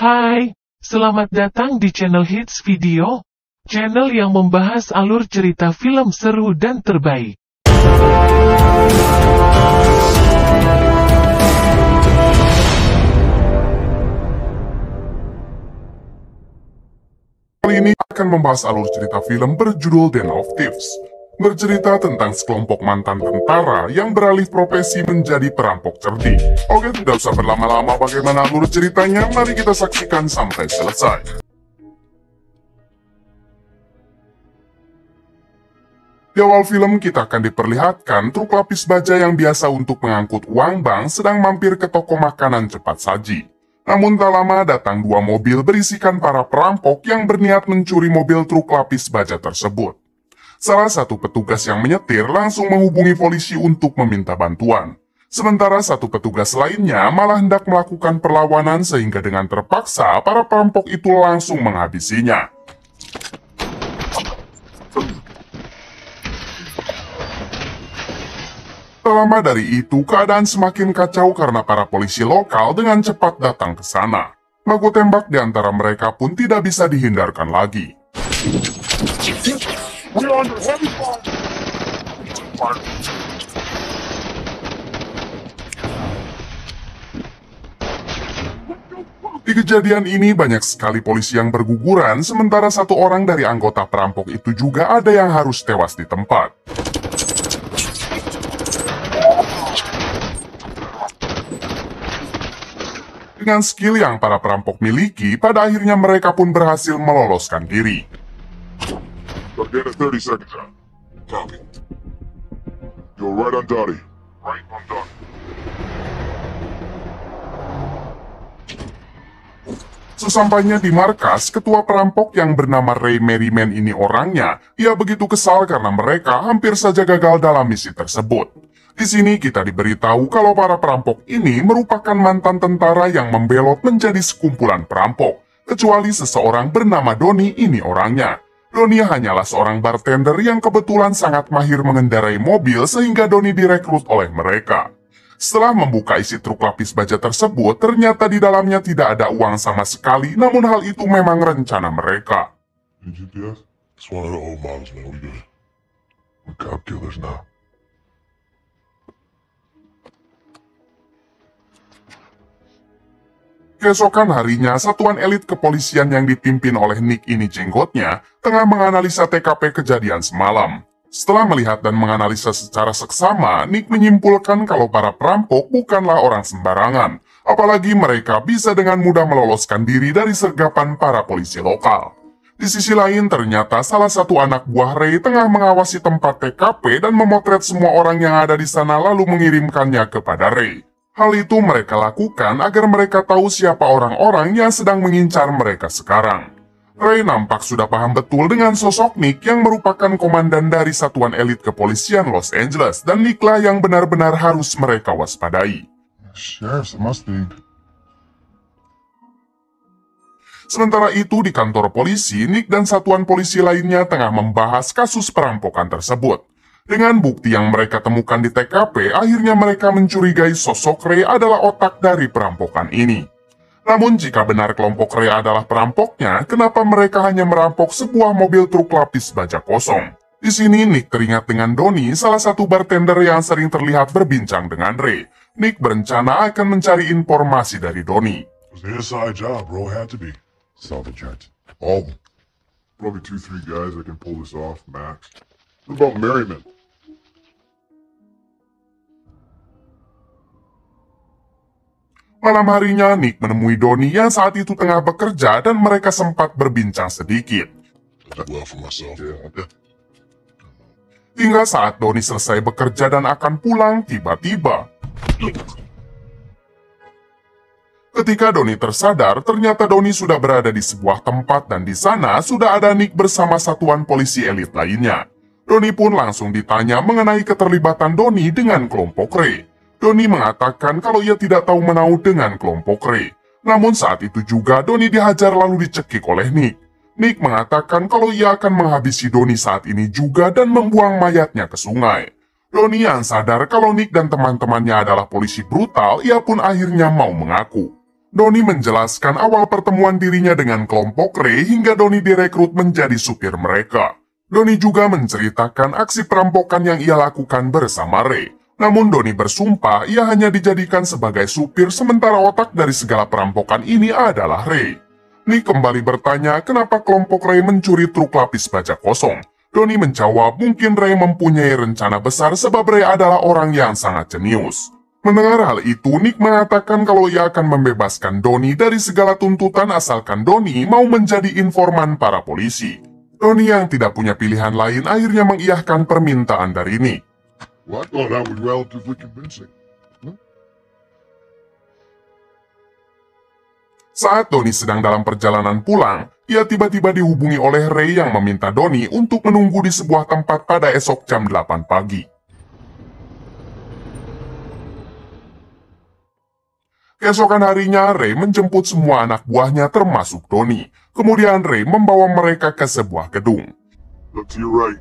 Hai, selamat datang di channel Hits Video, channel yang membahas alur cerita film seru dan terbaik. Kali ini akan membahas alur cerita film berjudul Den of Thieves. Bercerita tentang sekelompok mantan tentara yang beralih profesi menjadi perampok cerdik. Oke, tidak usah berlama-lama, bagaimana alur ceritanya, mari kita saksikan sampai selesai. Di awal film kita akan diperlihatkan truk lapis baja yang biasa untuk mengangkut uang bank sedang mampir ke toko makanan cepat saji. Namun tak lama datang dua mobil berisikan para perampok yang berniat mencuri mobil truk lapis baja tersebut. Salah satu petugas yang menyetir langsung menghubungi polisi untuk meminta bantuan. Sementara satu petugas lainnya malah hendak melakukan perlawanan sehingga dengan terpaksa para perampok itu langsung menghabisinya. Tak lama dari itu, keadaan semakin kacau karena para polisi lokal dengan cepat datang ke sana. Baku tembak di antara mereka pun tidak bisa dihindarkan lagi. Di kejadian ini banyak sekali polisi yang berguguran, sementara satu orang dari anggota perampok itu juga ada yang harus tewas di tempat. Dengan skill yang para perampok miliki, pada akhirnya mereka pun berhasil meloloskan diri. Get a 30 seconds out. Copy. You're right on Dottie. Right on Dottie. Sesampainya di markas, ketua perampok yang bernama Ray Merriman ini orangnya, ia begitu kesal karena mereka hampir saja gagal dalam misi tersebut. Di sini kita diberitahu kalau para perampok ini merupakan mantan tentara yang membelot menjadi sekumpulan perampok, kecuali seseorang bernama Donnie ini orangnya. Donnie hanyalah seorang bartender yang kebetulan sangat mahir mengendarai mobil sehingga Donnie direkrut oleh mereka. Setelah membuka isi truk lapis baja tersebut, ternyata di dalamnya tidak ada uang sama sekali, namun hal itu memang rencana mereka. GPS? It's one of the old models, man. We good. We're cop killers now. Keesokan harinya, satuan elit kepolisian yang dipimpin oleh Nick ini jenggotnya, tengah menganalisa TKP kejadian semalam. Setelah melihat dan menganalisa secara seksama, Nick menyimpulkan kalau para perampok bukanlah orang sembarangan, apalagi mereka bisa dengan mudah meloloskan diri dari sergapan para polisi lokal. Di sisi lain, ternyata salah satu anak buah Ray tengah mengawasi tempat TKP dan memotret semua orang yang ada di sana lalu mengirimkannya kepada Ray. Hal itu mereka lakukan agar mereka tahu siapa orang-orang yang sedang mengincar mereka sekarang. Ray nampak sudah paham betul dengan sosok Nick yang merupakan komandan dari satuan elit kepolisian Los Angeles, dan Nick-lah yang benar-benar harus mereka waspadai. Sheriff's must be. Sementara itu di kantor polisi, Nick dan satuan polisi lainnya tengah membahas kasus perampokan tersebut. Dengan bukti yang mereka temukan di TKP, akhirnya mereka mencurigai sosok Ray adalah otak dari perampokan ini. Namun jika benar kelompok Ray adalah perampoknya, kenapa mereka hanya merampok sebuah mobil truk lapis baja kosong? Di sini Nick teringat dengan Donnie, salah satu bartender yang sering terlihat berbincang dengan Ray. Nick berencana akan mencari informasi dari Donnie. It was an inside job, bro. It had to be. Saw the judge. All of them. Probably 2-3 guys that can pull this off, max. What about Merriman? Malam harinya, Nick menemui Donnie yang saat itu tengah bekerja dan mereka sempat berbincang sedikit. Well, for myself. Yeah. Hingga saat Donnie selesai bekerja dan akan pulang, tiba-tiba. Ketika Donnie tersadar, ternyata Donnie sudah berada di sebuah tempat dan di sana sudah ada Nick bersama satuan polisi elit lainnya. Donnie pun langsung ditanya mengenai keterlibatan Donnie dengan kelompok Ray. Donnie mengatakan kalau ia tidak tahu menau dengan kelompok Ray. Namun saat itu juga Donnie dihajar lalu dicekik oleh Nick. Nick mengatakan kalau ia akan menghabisi Donnie saat ini juga dan membuang mayatnya ke sungai. Donnie yang sadar kalau Nick dan teman-temannya adalah polisi brutal, ia pun akhirnya mau mengaku. Doni menjelaskan awal pertemuan dirinya dengan kelompok Ray hingga Doni direkrut menjadi supir mereka. Doni juga menceritakan aksi perampokan yang ia lakukan bersama Ray. Namun Doni bersumpah ia hanya dijadikan sebagai supir sementara otak dari segala perampokan ini adalah Ray. Nick kembali bertanya kenapa kelompok Ray mencuri truk lapis baja kosong. Doni menjawab mungkin Ray mempunyai rencana besar sebab Ray adalah orang yang sangat jenius. Mendengar hal itu, Nick mengatakan kalau ia akan membebaskan Doni dari segala tuntutan asalkan Doni mau menjadi informan para polisi. Doni yang tidak punya pilihan lain akhirnya mengiyahkan permintaan dari Nick. Well, I thought that was relatively convincing. Saat Doni sedang dalam perjalanan pulang, ia tiba-tiba dihubungi oleh Ray yang meminta Doni untuk menunggu di sebuah tempat pada esok jam 8 pagi. Keesokan harinya, Ray menjemput semua anak buahnya termasuk Doni. Kemudian Ray membawa mereka ke sebuah gedung. Look to your right.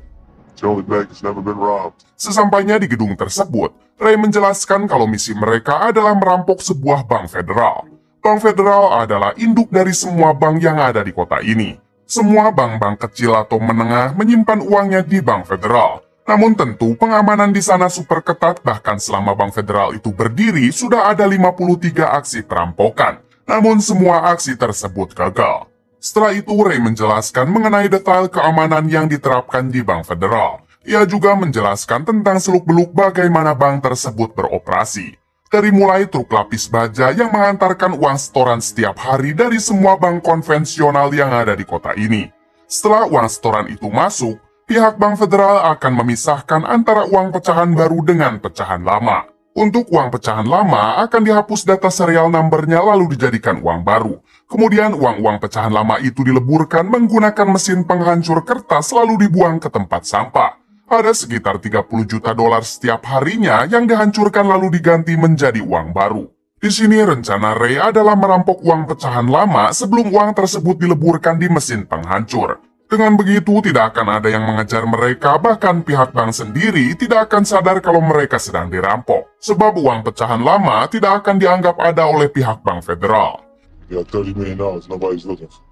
It's the only bank that's never been robbed. Sesampainya di gedung tersebut, Ray menjelaskan kalau misi mereka adalah merampok sebuah bank federal. Bank federal adalah induk dari semua bank yang ada di kota ini. Semua bank-bank kecil atau menengah menyimpan uangnya di bank federal. Namun tentu pengamanan di sana super ketat, bahkan selama bank federal itu berdiri sudah ada 53 aksi perampokan. Namun semua aksi tersebut gagal. Setelah itu Ray menjelaskan mengenai detail keamanan yang diterapkan di bank federal. Ia juga menjelaskan tentang seluk-beluk bagaimana bank tersebut beroperasi. Dari mulai truk lapis baja yang mengantarkan uang setoran setiap hari dari semua bank konvensional yang ada di kota ini. Setelah uang setoran itu masuk, pihak bank federal akan memisahkan antara uang pecahan baru dengan pecahan lama. Untuk uang pecahan lama akan dihapus data serial numbernya lalu dijadikan uang baru. Kemudian uang-uang pecahan lama itu dileburkan menggunakan mesin penghancur kertas lalu dibuang ke tempat sampah. Ada sekitar 30 juta dolar setiap harinya yang dihancurkan lalu diganti menjadi uang baru. Di sini rencana Ray adalah merampok uang pecahan lama sebelum uang tersebut dileburkan di mesin penghancur. Dengan begitu tidak akan ada yang mengejar mereka, bahkan pihak bank sendiri tidak akan sadar kalau mereka sedang dirampok. Sebab uang pecahan lama tidak akan dianggap ada oleh pihak bank federal. You got $30 million nobody's looking for.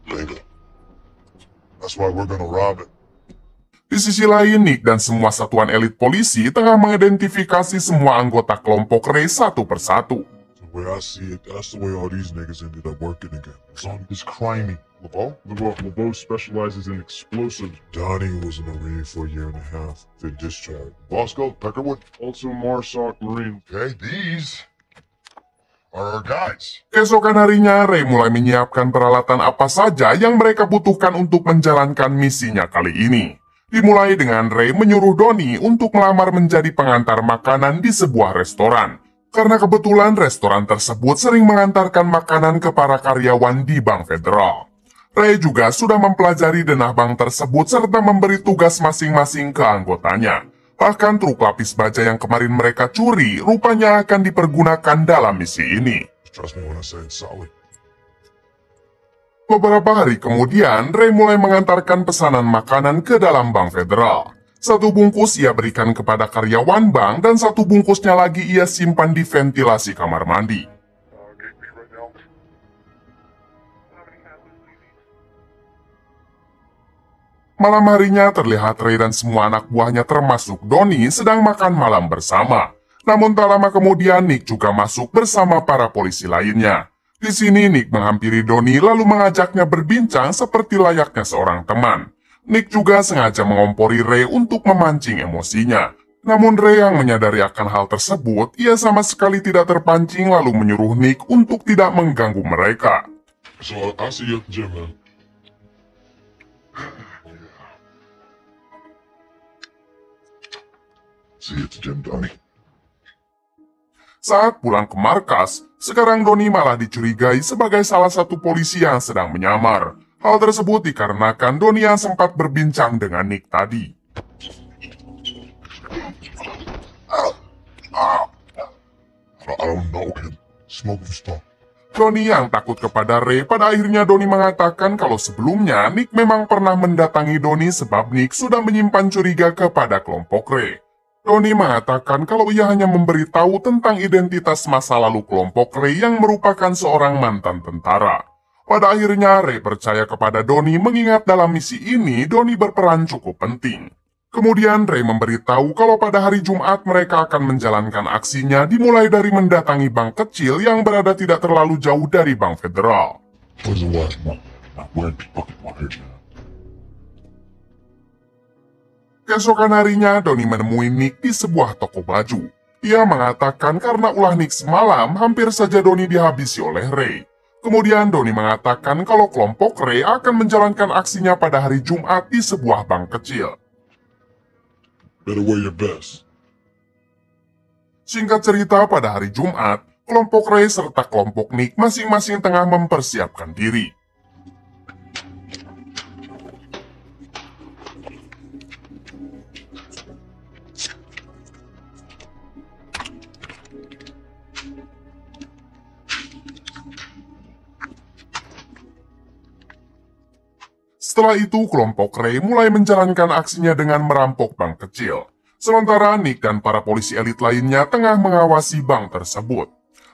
Later. That's why we're gonna rob it. Di sisi lain, Nick dan semua satuan elit polisi tengah mengidentifikasi semua anggota kelompok Ray satu persatu. The way I see it, that's the way all these niggas ended up working again. It's all this crimey. LeBeau specializes in explosives. Donnie was in the Marine for a year and a half. Then discharged. Bosco, Peckerwood, also Marsoc Marine. Okay, these are our guys. Keesokan harinya, Ray mulai menyiapkan peralatan apa saja yang mereka butuhkan untuk menjalankan misinya kali ini. Dimulai dengan Ray menyuruh Doni untuk melamar menjadi pengantar makanan di sebuah restoran. Karena kebetulan restoran tersebut sering mengantarkan makanan ke para karyawan di Bank Federal. Ray juga sudah mempelajari denah bank tersebut serta memberi tugas masing-masing ke anggotanya. Bahkan truk lapis baja yang kemarin mereka curi rupanya akan dipergunakan dalam misi ini. Trust me when I say it's solid. Beberapa hari kemudian, Ray mulai mengantarkan pesanan makanan ke dalam Bank Federal. Satu bungkus ia berikan kepada karyawan bank dan satu bungkusnya lagi ia simpan di ventilasi kamar mandi. Malam harinya terlihat Ray dan semua anak buahnya termasuk Doni sedang makan malam bersama. Namun tak lama kemudian Nick juga masuk bersama para polisi lainnya. Di sini Nick menghampiri Doni lalu mengajaknya berbincang seperti layaknya seorang teman. Nick juga sengaja mengompori Ray untuk memancing emosinya. Namun Ray yang menyadari akan hal tersebut, ia sama sekali tidak terpancing lalu menyuruh Nick untuk tidak mengganggu mereka. So I'll see you at the gym, man. See you at the gym, Donnie. Saat pulang ke markas, sekarang Doni malah dicurigai sebagai salah satu polisi yang sedang menyamar. Hal tersebut dikarenakan Doni yang sempat berbincang dengan Nick tadi. I don't know him. Smoke stuff. Doni yang takut kepada Ray, pada akhirnya Doni mengatakan kalau sebelumnya Nick memang pernah mendatangi Doni sebab Nick sudah menyimpan curiga kepada kelompok Ray. Doni mengatakan kalau ia hanya memberitahu tentang identitas masa lalu kelompok Ray yang merupakan seorang mantan tentara. Pada akhirnya Ray percaya kepada Doni mengingat dalam misi ini Doni berperan cukup penting. Kemudian Ray memberitahu kalau pada hari Jumat mereka akan menjalankan aksinya dimulai dari mendatangi bank kecil yang berada tidak terlalu jauh dari Bank Federal. Keesokan harinya, Doni menemui Nick di sebuah toko baju. Ia mengatakan karena ulah Nick semalam, hampir saja Doni dihabisi oleh Ray. Kemudian Doni mengatakan kalau kelompok Ray akan menjalankan aksinya pada hari Jumat di sebuah bank kecil. Better wear your best. Singkat cerita, pada hari Jumat, kelompok Ray serta kelompok Nick masing-masing tengah mempersiapkan diri. Setelah itu, kelompok Ray mulai menjalankan aksinya dengan merampok bank kecil. Sementara Nick dan para polisi elit lainnya tengah mengawasi bank tersebut.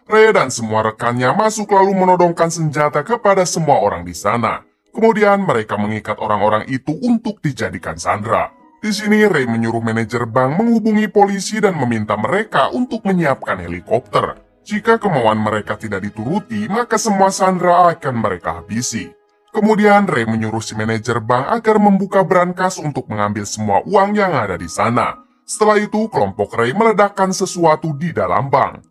Ray dan semua rekannya masuk lalu menodongkan senjata kepada semua orang di sana. Kemudian mereka mengikat orang-orang itu untuk dijadikan sandera. Di sini Ray menyuruh manajer bank menghubungi polisi dan meminta mereka untuk menyiapkan helikopter. Jika kemauan mereka tidak dituruti, maka semua sandera akan mereka habisi. Kemudian Ray menyuruh si manajer bank agar membuka brankas untuk mengambil semua uang yang ada di sana. Setelah itu, kelompok Ray meledakkan sesuatu di dalam bank.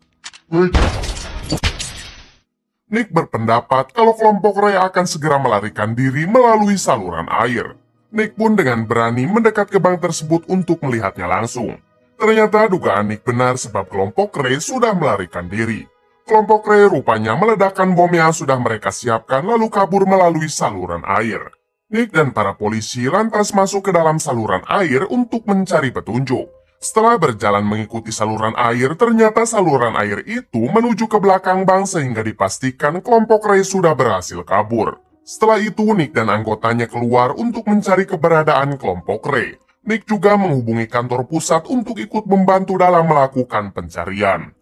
Nick berpendapat kalau kelompok Ray akan segera melarikan diri melalui saluran air. Nick pun dengan berani mendekat ke bank tersebut untuk melihatnya langsung. Ternyata dugaan Nick benar sebab kelompok Ray sudah melarikan diri. Kelompok Ray rupanya meledakkan bom yang sudah mereka siapkan lalu kabur melalui saluran air. Nick dan para polisi lantas masuk ke dalam saluran air untuk mencari petunjuk. Setelah berjalan mengikuti saluran air, ternyata saluran air itu menuju ke belakang bank sehingga dipastikan kelompok Ray sudah berhasil kabur. Setelah itu, Nick dan anggotanya keluar untuk mencari keberadaan kelompok Ray. Nick juga menghubungi kantor pusat untuk ikut membantu dalam melakukan pencarian.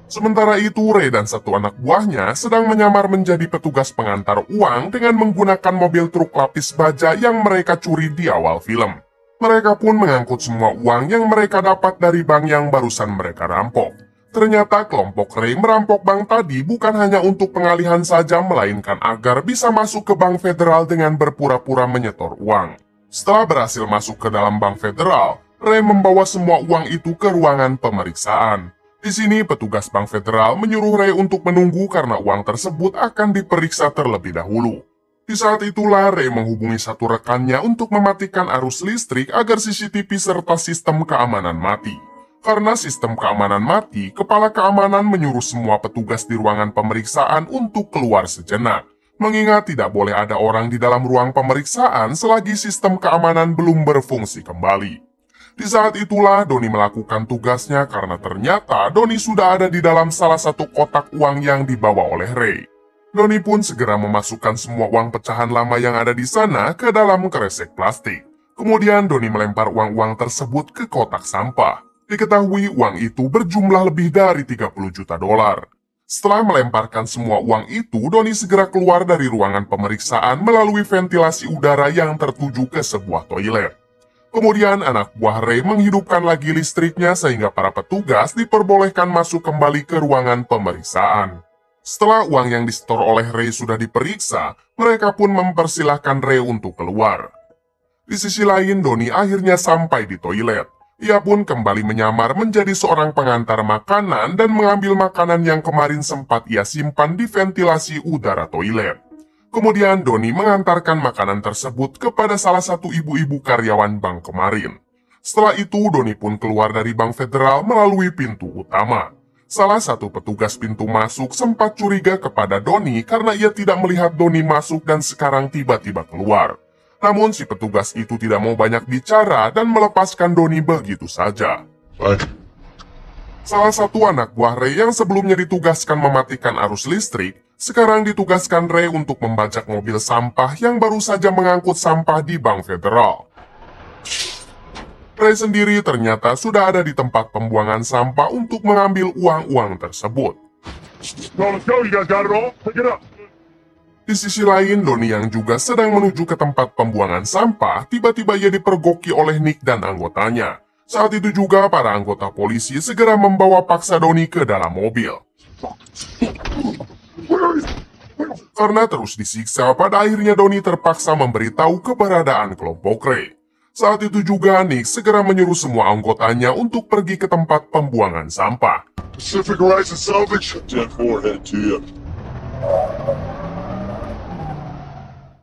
Sementara itu, Ray dan satu anak buahnya sedang menyamar menjadi petugas pengantar uang dengan menggunakan mobil truk lapis baja yang mereka curi di awal film. Mereka pun mengangkut semua uang yang mereka dapat dari bank yang barusan mereka rampok. Ternyata kelompok Ray merampok bank tadi bukan hanya untuk pengalihan saja, melainkan agar bisa masuk ke Bank Federal dengan berpura-pura menyetor uang. Setelah berhasil masuk ke dalam Bank Federal, Ray membawa semua uang itu ke ruangan pemeriksaan. Di sini, petugas Bank Federal menyuruh Ray untuk menunggu karena uang tersebut akan diperiksa terlebih dahulu. Di saat itulah Ray menghubungi satu rekannya untuk mematikan arus listrik agar CCTV serta sistem keamanan mati. Karena sistem keamanan mati, kepala keamanan menyuruh semua petugas di ruangan pemeriksaan untuk keluar sejenak. Mengingat tidak boleh ada orang di dalam ruang pemeriksaan selagi sistem keamanan belum berfungsi kembali. Di saat itulah Doni melakukan tugasnya karena ternyata Doni sudah ada di dalam salah satu kotak uang yang dibawa oleh Ray. Doni pun segera memasukkan semua uang pecahan lama yang ada di sana ke dalam kresek plastik. Kemudian Doni melempar uang-uang tersebut ke kotak sampah. Diketahui uang itu berjumlah lebih dari 30 juta dolar. Setelah melemparkan semua uang itu, Doni segera keluar dari ruangan pemeriksaan melalui ventilasi udara yang tertuju ke sebuah toilet. Kemudian anak buah Ray menghidupkan lagi listriknya sehingga para petugas diperbolehkan masuk kembali ke ruangan pemeriksaan. Setelah uang yang disetor oleh Ray sudah diperiksa, mereka pun mempersilahkan Ray untuk keluar. Di sisi lain, Doni akhirnya sampai di toilet. Ia pun kembali menyamar menjadi seorang pengantar makanan dan mengambil makanan yang kemarin sempat ia simpan di ventilasi udara toilet. Kemudian Doni mengantarkan makanan tersebut kepada salah satu ibu-ibu karyawan bank kemarin. Setelah itu, Doni pun keluar dari Bank Federal melalui pintu utama. Salah satu petugas pintu masuk sempat curiga kepada Doni karena ia tidak melihat Doni masuk dan sekarang tiba-tiba keluar. Namun si petugas itu tidak mau banyak bicara dan melepaskan Doni begitu saja. Salah satu anak buah Ray yang sebelumnya ditugaskan mematikan arus listrik, sekarang ditugaskan Ray untuk membajak mobil sampah yang baru saja mengangkut sampah di Bank Federal. Ray sendiri ternyata sudah ada di tempat pembuangan sampah untuk mengambil uang-uang tersebut. No, let's go. You guys got it all? Pick it up. Di sisi lain, Donnie yang juga sedang menuju ke tempat pembuangan sampah, tiba-tiba ia dipergoki oleh Nick dan anggotanya. Saat itu juga para anggota polisi segera membawa paksa Donnie ke dalam mobil. Karena terus disiksa, pada akhirnya Donnie terpaksa memberitahu keberadaan kelompok Ray. Saat itu juga Nick segera menyuruh semua anggotanya untuk pergi ke tempat pembuangan sampah. Pacific Horizon Salvage. 10-4, head to you.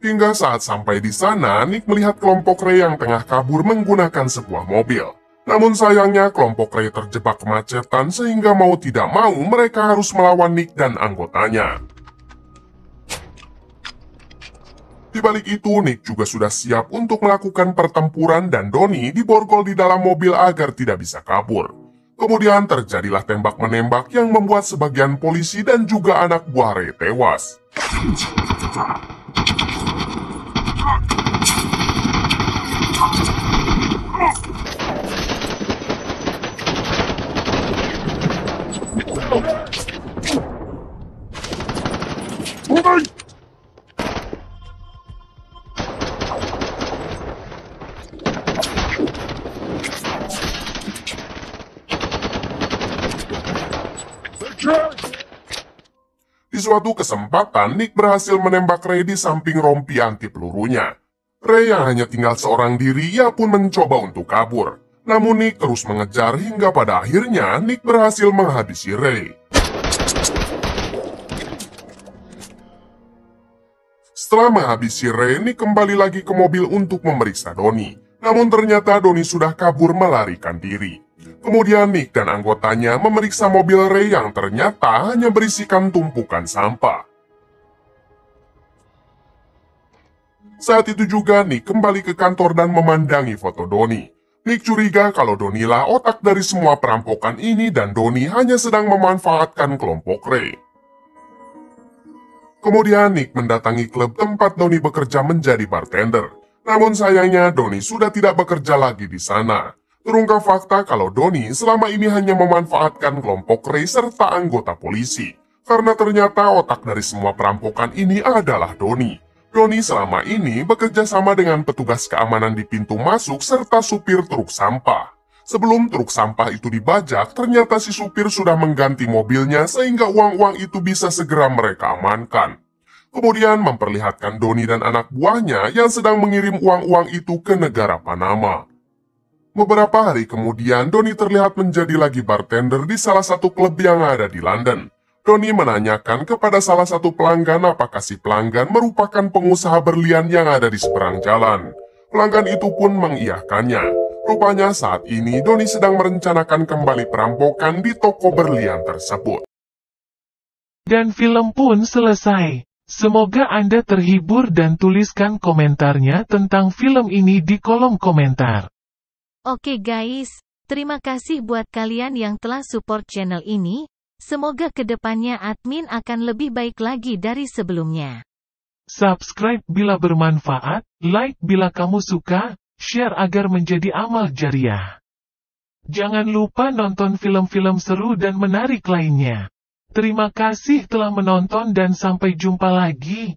Hingga saat sampai di sana, Nick melihat kelompok Ray yang tengah kabur menggunakan sebuah mobil. Namun sayangnya kelompok Ray terjebak kemacetan sehingga mau tidak mau mereka harus melawan Nick dan anggotanya. Di balik itu, Nick juga sudah siap untuk melakukan pertempuran dan Donnie diborgol di dalam mobil agar tidak bisa kabur. Kemudian terjadilah tembak-menembak yang membuat sebagian polisi dan juga anak buah Ray tewas. Di suatu kesempatan, Nick berhasil menembak Ray di samping rompi anti pelurunya. Ray yang hanya tinggal seorang diri, ia pun mencoba untuk kabur. Namun Nick terus mengejar hingga pada akhirnya Nick berhasil menghabisi Ray. Setelah menghabisi Ray, Nick kembali lagi ke mobil untuk memeriksa Donnie. Namun ternyata Donnie sudah kabur melarikan diri. Kemudian Nick dan anggotanya memeriksa mobil Ray yang ternyata hanya berisikan tumpukan sampah. Saat itu juga Nick kembali ke kantor dan memandangi foto Donnie. Nick curiga kalau Donnie lah otak dari semua perampokan ini dan Donnie hanya sedang memanfaatkan kelompok Ray. Kemudian Nick mendatangi klub tempat Donnie bekerja menjadi bartender. Namun sayangnya Donnie sudah tidak bekerja lagi di sana. Terungkap fakta kalau Donnie selama ini hanya memanfaatkan kelompok Ray serta anggota polisi. Karena ternyata otak dari semua perampokan ini adalah Donnie. Donnie selama ini bekerja sama dengan petugas keamanan di pintu masuk serta supir truk sampah. Sebelum truk sampah itu dibajak, ternyata si supir sudah mengganti mobilnya sehingga uang-uang itu bisa segera mereka amankan. Kemudian memperlihatkan Donnie dan anak buahnya yang sedang mengirim uang-uang itu ke negara Panama. Beberapa hari kemudian, Donnie terlihat menjadi lagi bartender di salah satu klub yang ada di London. Donnie menanyakan kepada salah satu pelanggan apakah si pelanggan merupakan pengusaha berlian yang ada di seberang jalan. Pelanggan itu pun mengiyakannya. Rupanya saat ini Donnie sedang merencanakan kembali perampokan di toko berlian tersebut. Dan film pun selesai. Semoga Anda terhibur dan tuliskan komentarnya tentang film ini di kolom komentar. Oke guys, terima kasih buat kalian yang telah support channel ini. Semoga kedepannya admin akan lebih baik lagi dari sebelumnya. Subscribe bila bermanfaat, like bila kamu suka, share agar menjadi amal jariah. Jangan lupa nonton film-film seru dan menarik lainnya. Terima kasih telah menonton dan sampai jumpa lagi.